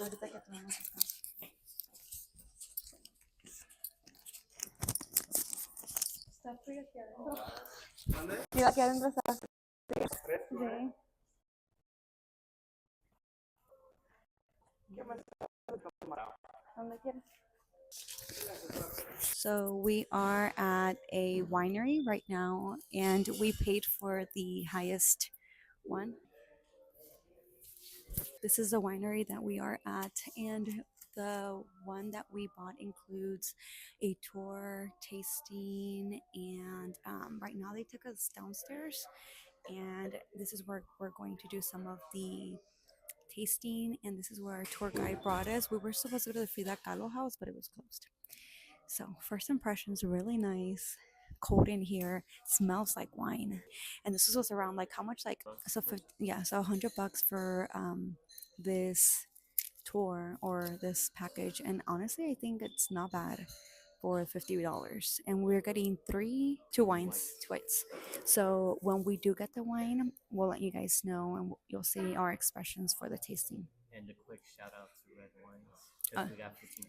Ahorita que tomamos descanso. Está frío aquí adentro. Digo, aquí adentro está frío. Sí. ¿Dónde quieres? So we are at a winery right now, and we paid for the highest one. This is the winery that we are at, and the one that we bought includes a tour, tasting, and right now they took us downstairs, and this is where we're going to do some of the tasting, and this is where our tour guide brought us. We were supposed to go to the Frida Kahlo house, but it was closed. So first impressions, really nice. Cold in here, smells like wine, and this was around like how much? Like so, yeah, so $100 for this tour or this package, and honestly, I think it's not bad for $50, and we're getting two wines, two whites. So when we do get the wine, we'll let you guys know, and you'll see our expressions for the tasting. And a quick shout out to Red Wines Uh, because we got 15%.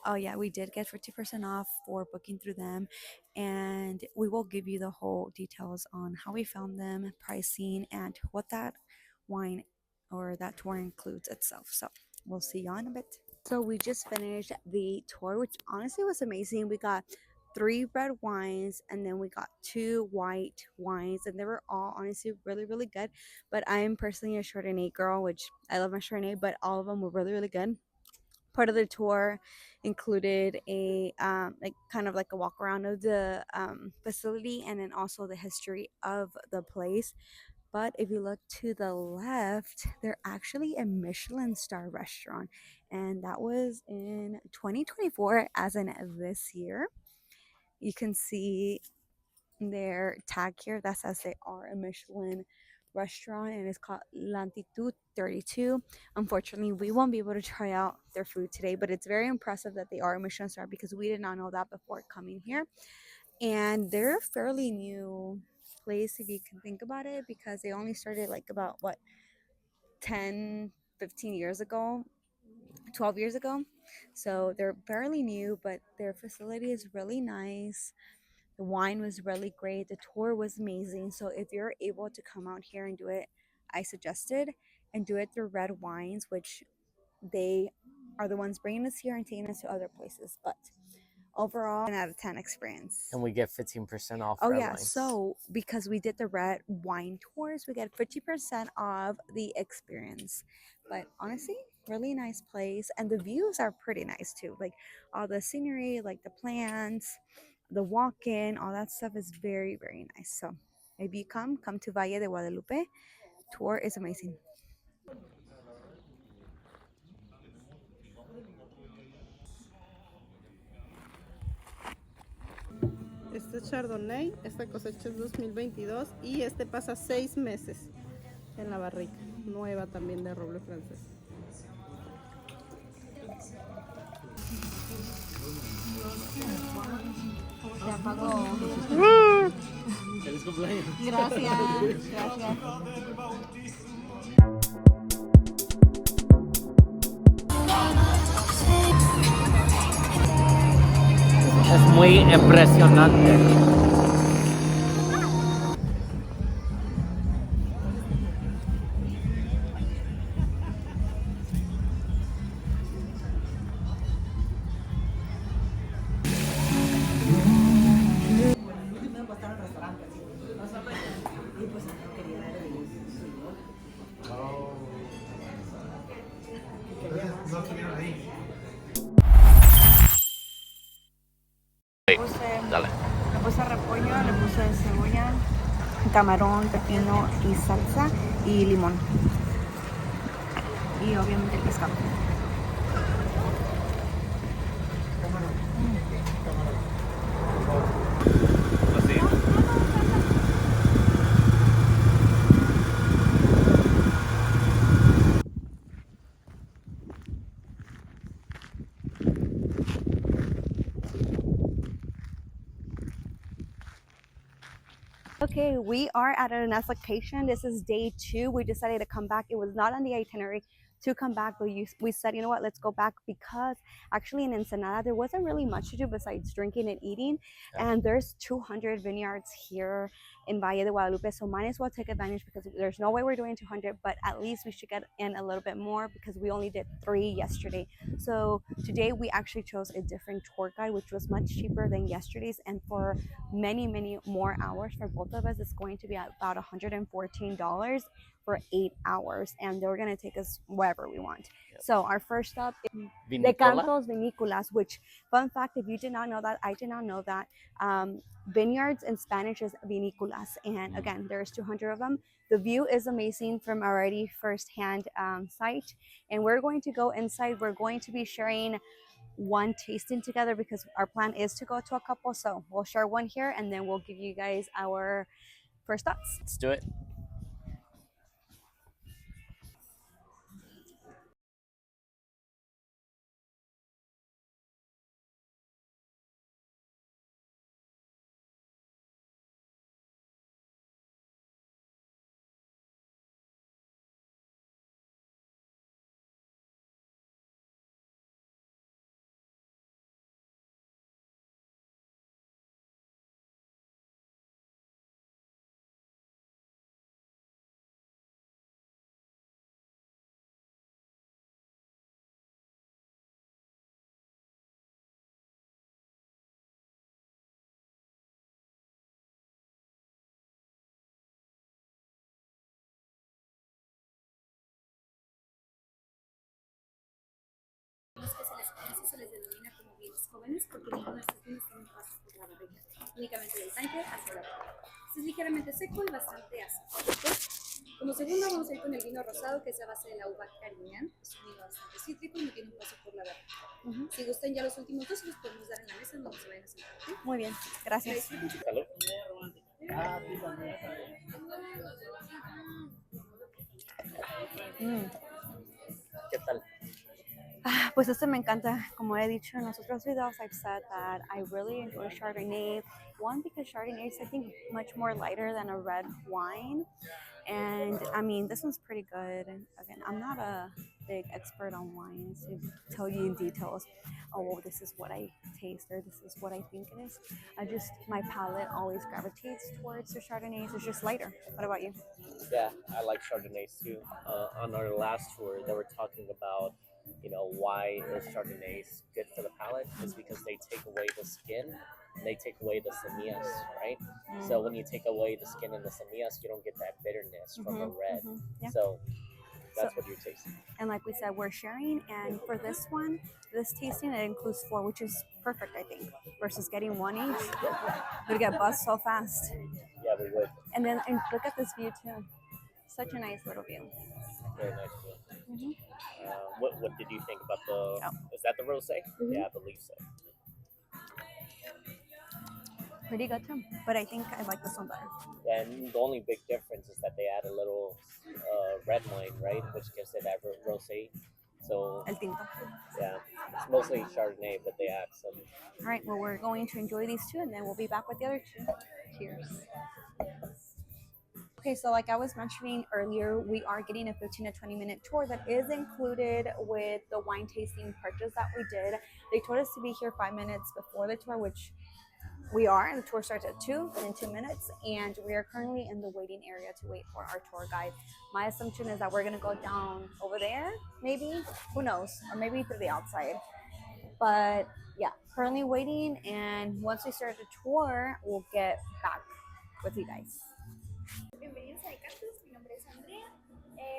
Oh yeah, we did get 50% off for booking through them, and we will give you the whole details on how we found them, pricing, and what that wine or that tour includes itself. So we'll see you in a bit. So we just finished the tour, which honestly was amazing. We got 3 red wines, and then we got 2 white wines, and they were all honestly really, really good. But I am personally a Chardonnay girl, which I love my Chardonnay, but all of them were really, really good. Part of the tour included a like kind of like a walk around of the facility, and then also the history of the place. But if you look to the left, they're actually a Michelin star restaurant, and that was in 2024, as in this year. You can see their tag here that says they are a Michelin restaurant, and it's called Lantitude 32. Unfortunately, we won't be able to try out their food today, but it's very impressive that they are a Michelin star because we did not know that before coming here. And they're a fairly new place if you can think about it, because they only started like about what, 10, 15 years ago, 12 years ago. So they're fairly new, but their facility is really nice. The wine was really great. The tour was amazing. So if you're able to come out here and do it, I suggested, and do it through Red Wines, which they are the ones bringing us here and taking us to other places. But overall, an out of 10 experience. And we get 15% off. Oh Red yeah, Wines. so because we did the red wine tours, we get 50% off the experience. But honestly, really nice place, and the views are pretty nice too. Like all the scenery, like the plants, the walk-in, all that stuff is very, very nice. So if you come to Valle de Guadalupe. Tour is amazing. Este es Chardonnay, esta cosecha es 2022 y este pasa 6 meses en la barrica, nueva también de roble francés. Se apagó. ¡Feliz cumpleaños! Gracias, gracias. Es muy impresionante. Dale. Le puse repollo, le puse cebolla, camarón, pepino y salsa y limón. Y obviamente el pescado. Así. Okay, we are at a nice location. This is day 2. We decided to come back. It was not on the itinerary, to come back, but we said, you know what, let's go back because actually in Ensenada there wasn't really much to do besides drinking and eating, and there's 200 vineyards here in Valle de Guadalupe, so might as well take advantage because there's no way we're doing 200, but at least we should get in a little bit more because we only did 3 yesterday. So today we actually chose a different tour guide, which was much cheaper than yesterday's, and for many more hours for both of us, it's going to be about $114 for 8 hours, and they're going to take us wherever we want. Yep. So our first stop is Vinicola? Decantos Vinícolas, which, fun fact, if you did not know that, I did not know that, vineyards in Spanish is vinícolas, and again, there's 200 of them. The view is amazing from already firsthand sight, and we're going to go inside. We're going to be sharing one tasting together because our plan is to go to a couple, so we'll share one here and then we'll give you guys our first thoughts. Let's do it. Que se les denomina como vinos jóvenes porque ninguno de estos vinos tiene paso por la barrica, únicamente del tanque hacia la boca. Este es ligeramente seco y bastante ácido. Como segundo vamos a ir con el vino rosado, que es a base de la uva Carignan. Es un vino bastante cítrico y no tiene un paso por la barrica. Si gustan ya los últimos dos, los podemos dar en la mesa donde se vayan a sentar. Muy bien, gracias. Salud. ¿Qué tal? Pues este me encanta. Como he dicho en los otros videos, I've said that I really enjoy Chardonnay. One, because Chardonnay is, I think, much more lighter than a red wine. And I mean, this one's pretty good. And again, I'm not a big expert on wines to tell you in details, oh, this is what I taste or this is what I think it is. My palate always gravitates towards the Chardonnays. It's just lighter. What about you? Yeah, I like Chardonnays too. On our last tour, they were talking about, why is Chardonnays good for the palate? Is because they take away the skin and they take away the semillas, right? So when you take away the skin and the semillas, you don't get that bitterness from the red. Yeah. So that's what you're tasting. And like we said, we're sharing, and for this one, this tasting, it includes 4, which is perfect, I think, versus getting 1 each. We'd get buzzed so fast. Yeah, we would. And look at this view too. Such a nice little view. Very nice view. What did you think about is that the rosé? Yeah, I believe so. Pretty good too, but I think I like this one better. Yeah, and the only big difference is that they add a little red wine, right, which gives it that rosé. So El tinto. Yeah, it's mostly Chardonnay, but they add some. All right, well, we're going to enjoy these 2, and then we'll be back with the other 2. Cheers. Okay, so like I was mentioning earlier, we are getting a 15 to 20 minute tour that is included with the wine tasting purchase that we did. They told us to be here 5 minutes before the tour, which we are, and the tour starts at 2 in 2 minutes, and we are currently in the waiting area to wait for our tour guide. My assumption is that we're gonna go down over there, maybe, who knows, or maybe through the outside. But yeah, currently waiting, and once we start the tour, we'll get back with you guys. Bienvenidos a Decantos, mi nombre es Andrea.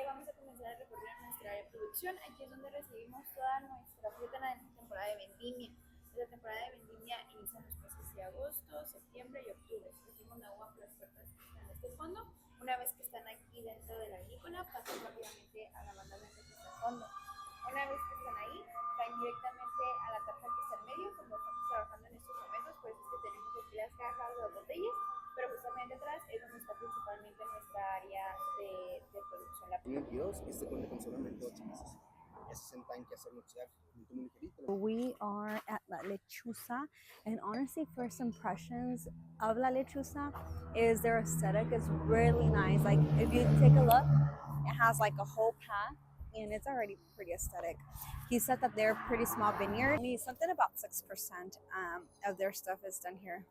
Vamos a comenzar a recorrer nuestra área de producción. Aquí es donde recibimos toda nuestra fruta en la temporada de vendimia. La temporada de vendimia inicia en los meses de agosto, septiembre y octubre. Recibimos la uva por las puertas que están en este fondo. Una vez que están aquí dentro de la vinícola, pasan rápidamente a la banda blanca que está al fondo. Una vez que están ahí, caen directamente a la tarja que está en medio. Como estamos trabajando en estos momentos, pues es que tenemos aquí las cajas o las botellas, pero justamente atrás es donde está principalmente nuestra área de producción. La 2022 este cuenta con solamente 8 meses. Ese es el tanque hacer nochear muy ligerito. We are at La Lechuza, and honestly, first impressions of La Lechuza is their aesthetic is really nice. Like if you take a look, it has like a whole path and it's already pretty aesthetic. He said that they're pretty small vineyard. I mean, something about 6% of their stuff is done here,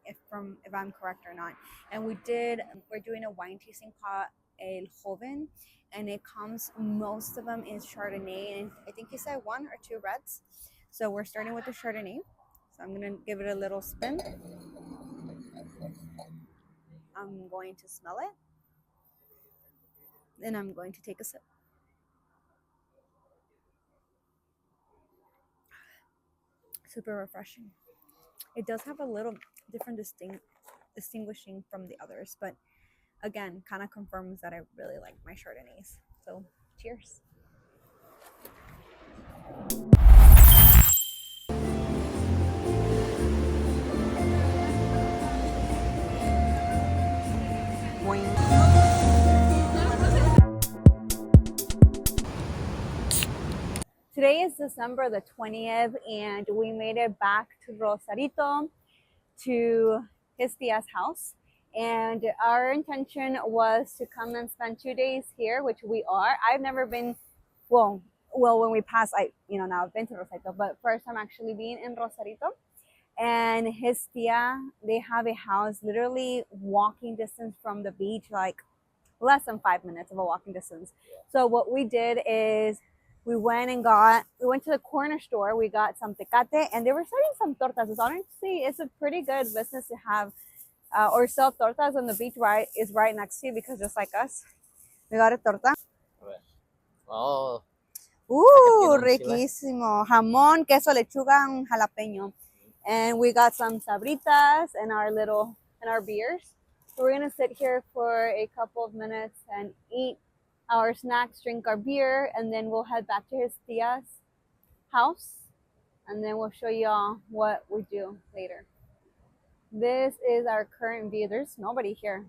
if I'm correct or not. And we're doing a wine tasting called El Joven, and it comes, most of them is Chardonnay, and I think he said 1 or 2 reds. So we're starting with the Chardonnay. So I'm gonna give it a little spin. I'm going to smell it. Then I'm going to take a sip. Super refreshing. It does have a little different distinguishing from the others, but again, kind of confirms that I really like my Chardonnays. So cheers. Today is December the 20th, and we made it back to Rosarito, to his tia's house. And our intention was to come and spend 2 days here, which we are. I've never been, well, when we passed, now I've been to Rosarito, but first time actually being in Rosarito. And his tia, they have a house literally walking distance from the beach, like less than 5 minutes of a walking distance. So what we did is we went to the corner store, we got some tecate, and they were selling some tortas. So honestly, it's a pretty good business to have or sell tortas on the beach, right next to you, because just like us, we got a torta. Oh. Riquísimo. Jamón, queso, lechuga, and jalapeño. And we got some sabritas and our beers. So we're gonna sit here for a couple of minutes and eat our snacks, drink our beer, and then we'll head back to his tia's house, and then we'll show y'all what we do later. This is our current view. There's nobody here.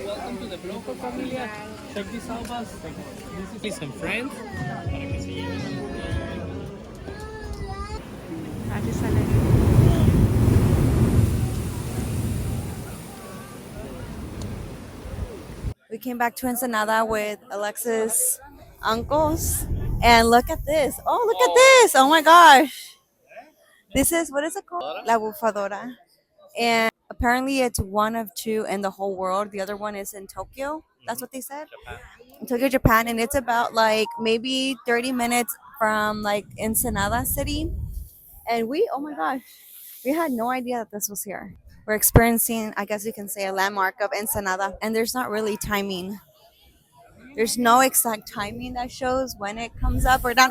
Welcome to the Blanco familia. Check this out, boss. This is some friends. We came back to Ensenada with Alexis' uncles, and look at this. Oh, look at this. Oh my gosh. This is, what is it called? La Bufadora. And apparently it's one of 2 in the whole world. The other one is in Tokyo. That's what they said. In Tokyo, Japan. And it's about like maybe 30 minutes from like Ensenada city. And oh my gosh, we had no idea that this was here. We're experiencing, I guess you can say, a landmark of Ensenada. And there's not really timing. There's no exact timing that shows when it comes up or down.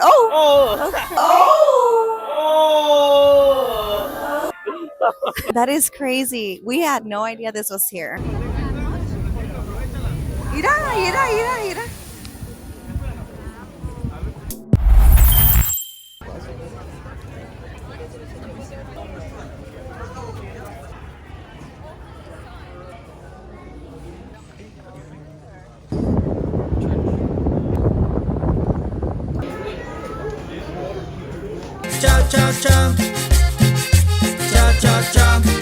That is crazy. We had no idea this was here. Mira. Ciao, ciao, ciao. Ciao, ciao, ciao.